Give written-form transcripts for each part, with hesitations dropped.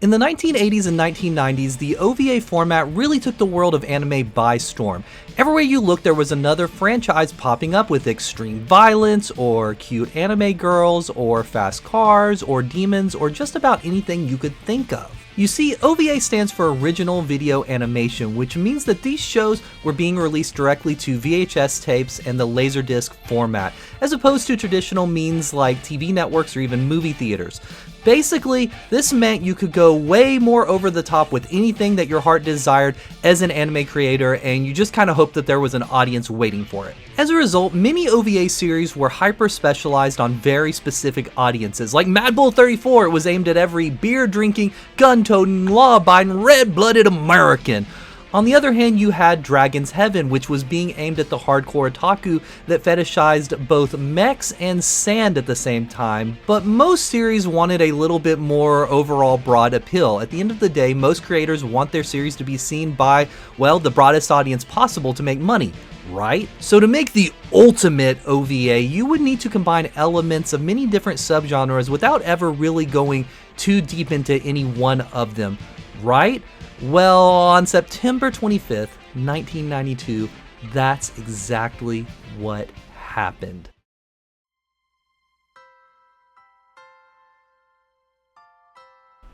In the 1980s and 1990s, the OVA format really took the world of anime by storm. Everywhere you looked, there was another franchise popping up with extreme violence, or cute anime girls, or fast cars, or demons, or just about anything you could think of. You see, OVA stands for Original Video Animation, which means that these shows were being released directly to VHS tapes and the Laserdisc format, as opposed to traditional means like TV networks or even movie theaters. Basically, this meant you could go way more over the top with anything that your heart desired as an anime creator, and you just kind of hoped that there was an audience waiting for it. As a result, many OVA series were hyper-specialized on very specific audiences. Like Mad Bull 34, it was aimed at every beer-drinking, gun-toting, law-abiding, red-blooded American. On the other hand, you had Dragon's Heaven, which was being aimed at the hardcore otaku that fetishized both mechs and sand at the same time, but most series wanted a little bit more overall broad appeal. At the end of the day, most creators want their series to be seen by, well, the broadest audience possible to make money, right? So to make the ultimate OVA, you would need to combine elements of many different subgenres without ever really going too deep into any one of them, right? Well, on September 25th, 1992, that's exactly what happened.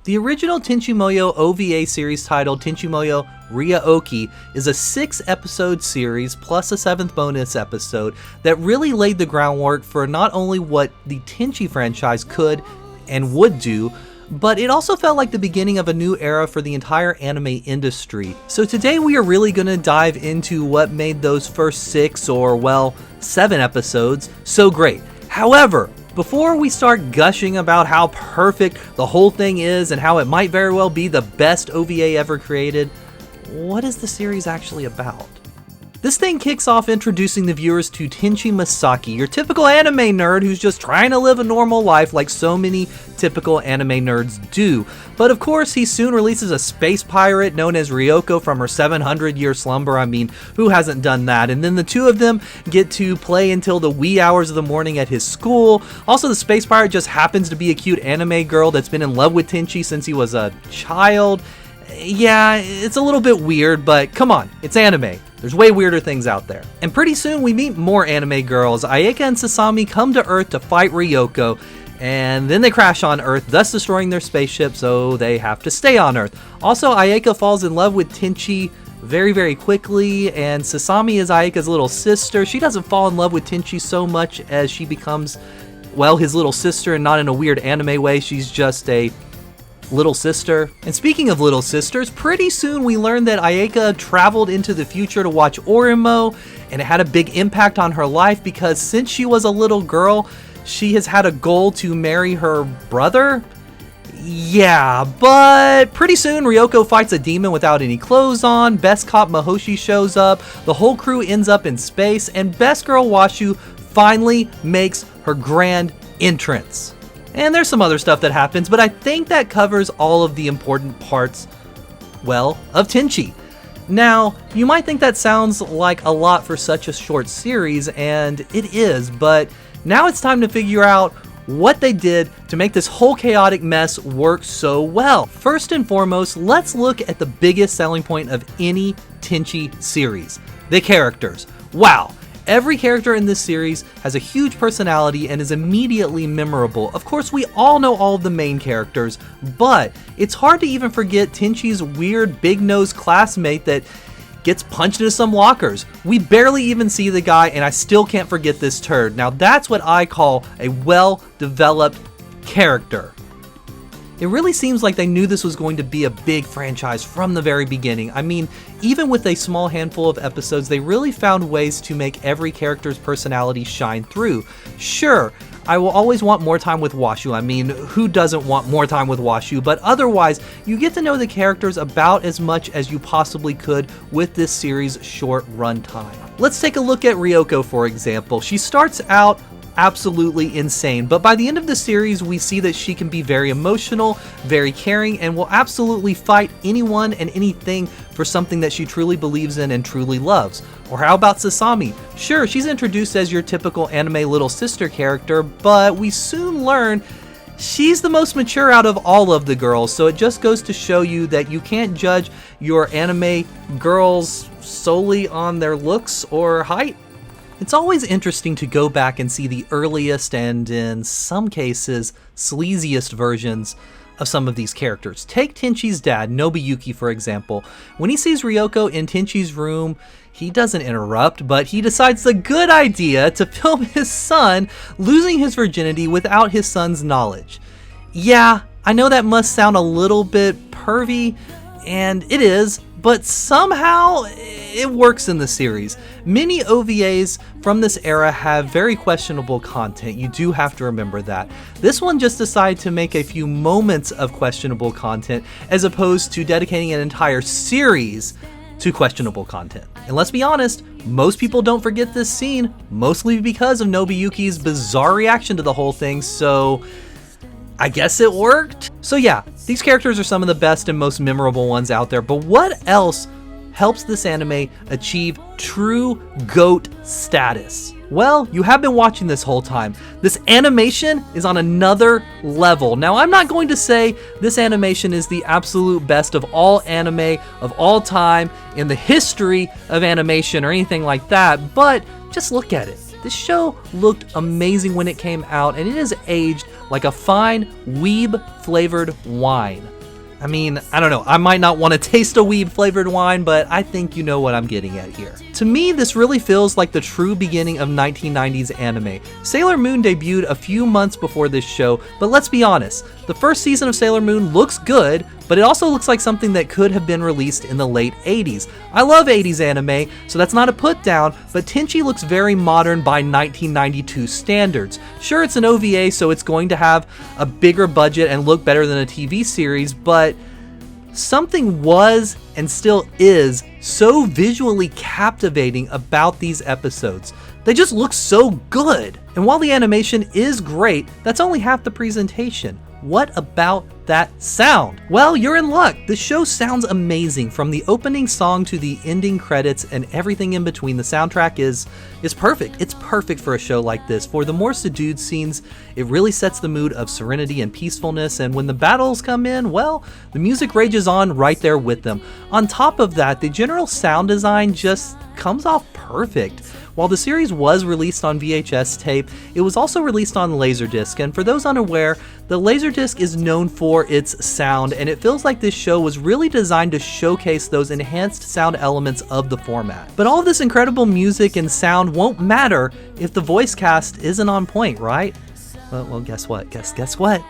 The original Tenchi Muyo OVA series titled Tenchi Muyo Ryaoki is a 6-episode series plus a 7th bonus episode that really laid the groundwork for not only what the Tenchi franchise could and would do, but it also felt like the beginning of a new era for the entire anime industry. So today we are really going to dive into what made those first 6 or, well, 7 episodes so great. However, before we start gushing about how perfect the whole thing is and how it might very well be the best OVA ever created, what is the series actually about? This thing kicks off introducing the viewers to Tenchi Masaki, your typical anime nerd who's just trying to live a normal life like so many typical anime nerds do. But of course, he soon releases a space pirate known as Ryoko from her 700-year slumber. I mean, who hasn't done that? And then the two of them get to play until the wee hours of the morning at his school. Also, the space pirate just happens to be a cute anime girl that's been in love with Tenchi since he was a child. Yeah, it's a little bit weird, but come on, it's anime. There's way weirder things out there. And pretty soon we meet more anime girls. Ayeka and Sasami come to Earth to fight Ryoko, and then they crash on Earth, thus destroying their spaceship, so they have to stay on Earth. Also, Ayeka falls in love with Tenchi very, very quickly, and Sasami is Ayeka's little sister. She doesn't fall in love with Tenchi so much as she becomes, well, his little sister, and not in a weird anime way. She's just a little sister. And speaking of little sisters, pretty soon we learned that Ayeka traveled into the future to watch Orimo, and it had a big impact on her life because since she was a little girl, she has had a goal to marry her brother. Yeah, but pretty soon Ryoko fights a demon without any clothes on, Best Cop Mahoshi shows up, the whole crew ends up in space, and Best Girl Washu finally makes her grand entrance. And there's some other stuff that happens, but I think that covers all of the important parts, well, of Tenchi. Now, you might think that sounds like a lot for such a short series, and it is, but now it's time to figure out what they did to make this whole chaotic mess work so well. First and foremost, let's look at the biggest selling point of any Tenchi series: the characters. Wow. Every character in this series has a huge personality and is immediately memorable. Of course, we all know all of the main characters, but it's hard to even forget Tenchi's weird big-nosed classmate that gets punched into some lockers. We barely even see the guy, and I still can't forget this turd. Now that's what I call a well-developed character. It really seems like they knew this was going to be a big franchise from the very beginning. I mean, even with a small handful of episodes, they really found ways to make every character's personality shine through. Sure, I will always want more time with Washu. I mean, who doesn't want more time with Washu? But otherwise, you get to know the characters about as much as you possibly could with this series' short runtime. Let's take a look at Ryoko, for example. She starts out absolutely insane, but by the end of the series we see that she can be very emotional, very caring, and will absolutely fight anyone and anything for something that she truly believes in and truly loves. Or how about Sasami? Sure, she's introduced as your typical anime little sister character, but we soon learn She's the most mature out of all of the girls, so it just goes to show you that you can't judge your anime girls solely on their looks or height. It's always interesting to go back and see the earliest and, in some cases, sleaziest versions of some of these characters. Take Tenchi's dad, Nobuyuki, for example. When he sees Ryoko in Tenchi's room, he doesn't interrupt, but he decides the good idea to film his son losing his virginity without his son's knowledge. Yeah, I know that must sound a little bit pervy, and it is, but somehow it works in the series. Many OVAs from this era have very questionable content. You do have to remember that. This one just decided to make a few moments of questionable content as opposed to dedicating an entire series to questionable content. And let's be honest, most people don't forget this scene, mostly because of Nobuyuki's bizarre reaction to the whole thing, so I guess it worked. So yeah, these characters are some of the best and most memorable ones out there, but what else helps this anime achieve true GOAT status? Well, you have been watching this whole time. This animation is on another level. Now, I'm not going to say this animation is the absolute best of all anime of all time in the history of animation or anything like that, but just look at it. This show looked amazing when it came out, and it is aged like a fine weeb-flavored wine. I mean, I don't know, I might not want to taste a weeb-flavored wine, but I think you know what I'm getting at here. To me, this really feels like the true beginning of 1990s anime. Sailor Moon debuted a few months before this show, but let's be honest, the first season of Sailor Moon looks good, but it also looks like something that could have been released in the late 80s. I love 80s anime, so that's not a put down, but Tenchi looks very modern by 1992 standards. Sure, it's an OVA, so it's going to have a bigger budget and look better than a TV series, but something was and still is so visually captivating about these episodes. They just look so good. And while the animation is great, that's only half the presentation. What about that sound? Well, you're in luck. The show sounds amazing. From the opening song to the ending credits and everything in between, the soundtrack is perfect. It's perfect for a show like this. For the more subdued scenes, it really sets the mood of serenity and peacefulness, and when the battles come in, well, the music rages on right there with them. On top of that, the general sound design just comes off perfect. While the series was released on VHS tape, it was also released on Laserdisc, and for those unaware, the Laserdisc is known for its sound, and it feels like this show was really designed to showcase those enhanced sound elements of the format. But all of this incredible music and sound won't matter if the voice cast isn't on point, right? Well, guess what? Guess what?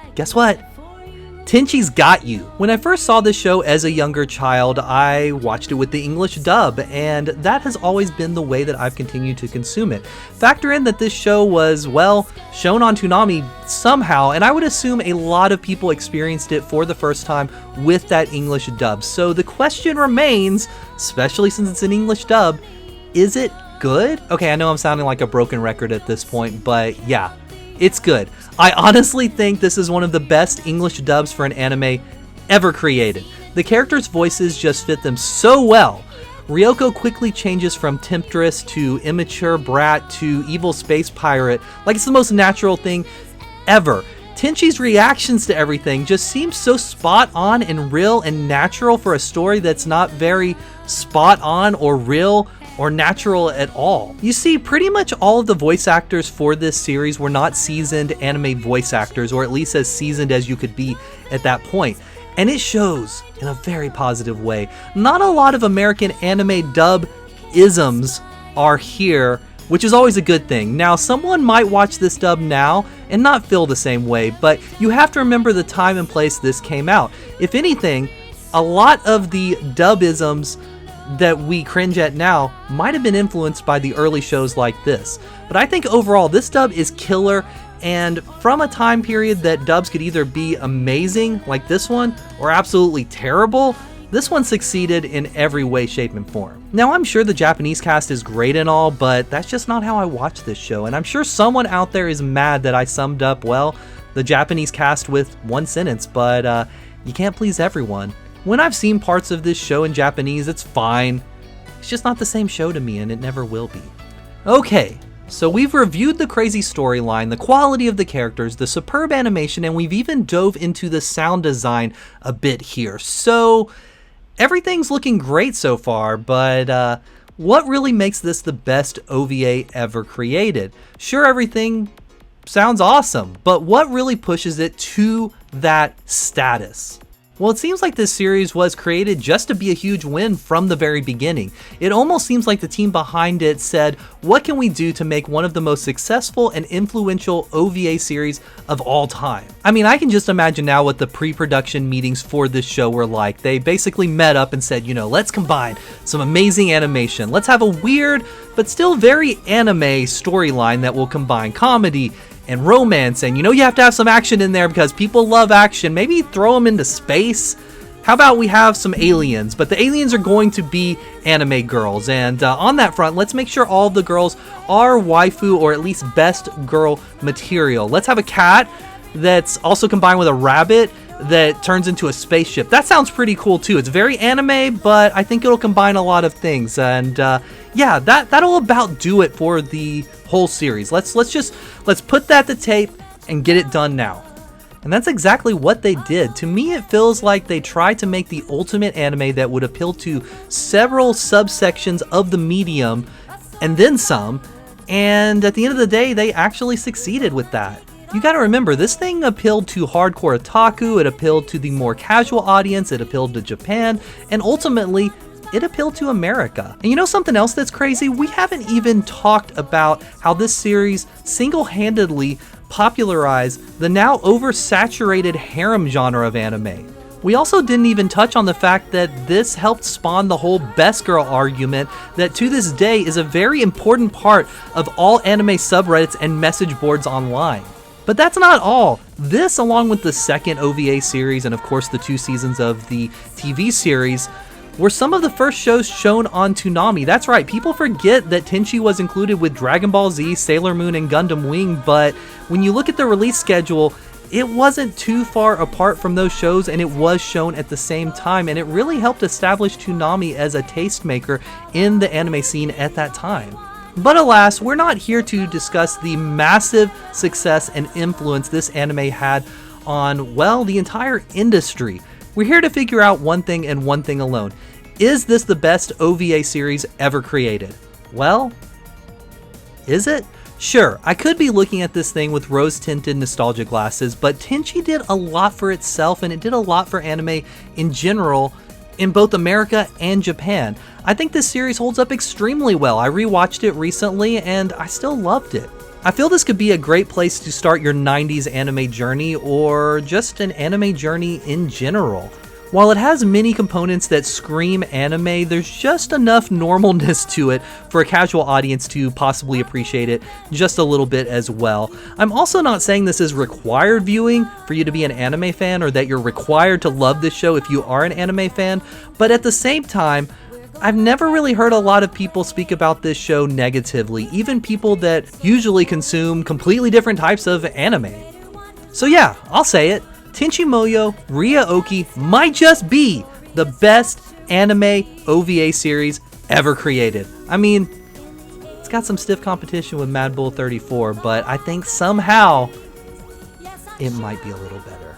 Tenchi's got you. When I first saw this show as a younger child, I watched it with the English dub, and that has always been the way that I've continued to consume it. Factor in that this show was, well, shown on Toonami somehow, and I would assume a lot of people experienced it for the first time with that English dub. So the question remains, especially since it's an English dub, is it good? Okay, I know I'm sounding like a broken record at this point, but yeah, it's good. I honestly think this is one of the best English dubs for an anime ever created. The characters' voices just fit them so well. Ryoko quickly changes from temptress to immature brat to evil space pirate like it's the most natural thing ever. Tenchi's reactions to everything just seem so spot on and real and natural for a story that's not very spot on or real or natural at all. You see, pretty much all of the voice actors for this series were not seasoned anime voice actors, or at least as seasoned as you could be at that point. And it shows in a very positive way. Not a lot of American anime dub isms are here, which is always a good thing. Now, someone might watch this dub now and not feel the same way, but you have to remember the time and place this came out. If anything, a lot of the dubisms that we cringe at now might have been influenced by the early shows like this. But I think overall this dub is killer, and from a time period that dubs could either be amazing like this one or absolutely terrible, this one succeeded in every way, shape, and form. Now, I'm sure the Japanese cast is great and all, but that's just not how I watch this show, and I'm sure someone out there is mad that I summed up, well, the Japanese cast with one sentence, but you can't please everyone. When I've seen parts of this show in Japanese, it's fine. It's just not the same show to me, and it never will be. Okay, So we've reviewed the crazy storyline, the quality of the characters, the superb animation, and we've even dove into the sound design a bit here. So everything's looking great so far, but what really makes this the best OVA ever created? Sure, everything sounds awesome, but what really pushes it to that status? Well, it seems like this series was created just to be a huge win from the very beginning. It almost seems like the team behind it said, what can we do to make one of the most successful and influential OVA series of all time? I mean, I can just imagine now what the pre-production meetings for this show were like. They basically met up and said, let's combine some amazing animation. Let's have a weird, but still very anime storyline that will combine comedy and romance, and you have to have some action in there because people love action. Maybe throw them into space. How about we have some aliens, but the aliens are going to be anime girls, and on that front, let's make sure all of the girls are waifu or at least best girl material. Let's have a cat that's also combined with a rabbit that turns into a spaceship. That sounds pretty cool too. It's very anime, but I think it'll combine a lot of things, and yeah, that'll about do it for the whole series. Let's put that to tape and get it done now. And that's exactly what they did. To me, it feels like they tried to make the ultimate anime that would appeal to several subsections of the medium and then some, and at the end of the day, they actually succeeded with that. You gotta remember, this thing appealed to hardcore otaku, it appealed to the more casual audience, it appealed to Japan, and ultimately, it appealed to America. And something else that's crazy? We haven't even talked about how this series single-handedly popularized the now oversaturated harem genre of anime. We also didn't even touch on the fact that this helped spawn the whole best girl argument that to this day is a very important part of all anime subreddits and message boards online. But that's not all. This, along with the second OVA series and of course the 2 seasons of the TV series, were some of the first shows shown on Toonami. That's right, people forget that Tenchi was included with Dragon Ball Z, Sailor Moon, and Gundam Wing, but when you look at the release schedule, it wasn't too far apart from those shows, and it was shown at the same time, and it really helped establish Toonami as a tastemaker in the anime scene at that time. But alas, we're not here to discuss the massive success and influence this anime had on, well, the entire industry. We're here to figure out one thing and one thing alone. Is this the best OVA series ever created? Well, is it? Sure, I could be looking at this thing with rose-tinted nostalgia glasses, but Tenchi did a lot for itself, and it did a lot for anime in general in both America and Japan. I think this series holds up extremely well. I rewatched it recently, and I still loved it. I feel this could be a great place to start your 90s anime journey, or just an anime journey in general. While it has many components that scream anime, there's just enough normalness to it for a casual audience to possibly appreciate it just a little bit as well. I'm also not saying this is required viewing for you to be an anime fan, or that you're required to love this show if you are an anime fan, but at the same time, I've never really heard a lot of people speak about this show negatively, even people that usually consume completely different types of anime. So yeah, I'll say it. Tenchi Muyo Ryaoki might just be the best anime OVA series ever created. I mean, it's got some stiff competition with Mad Bull 34, but I think somehow it might be a little better.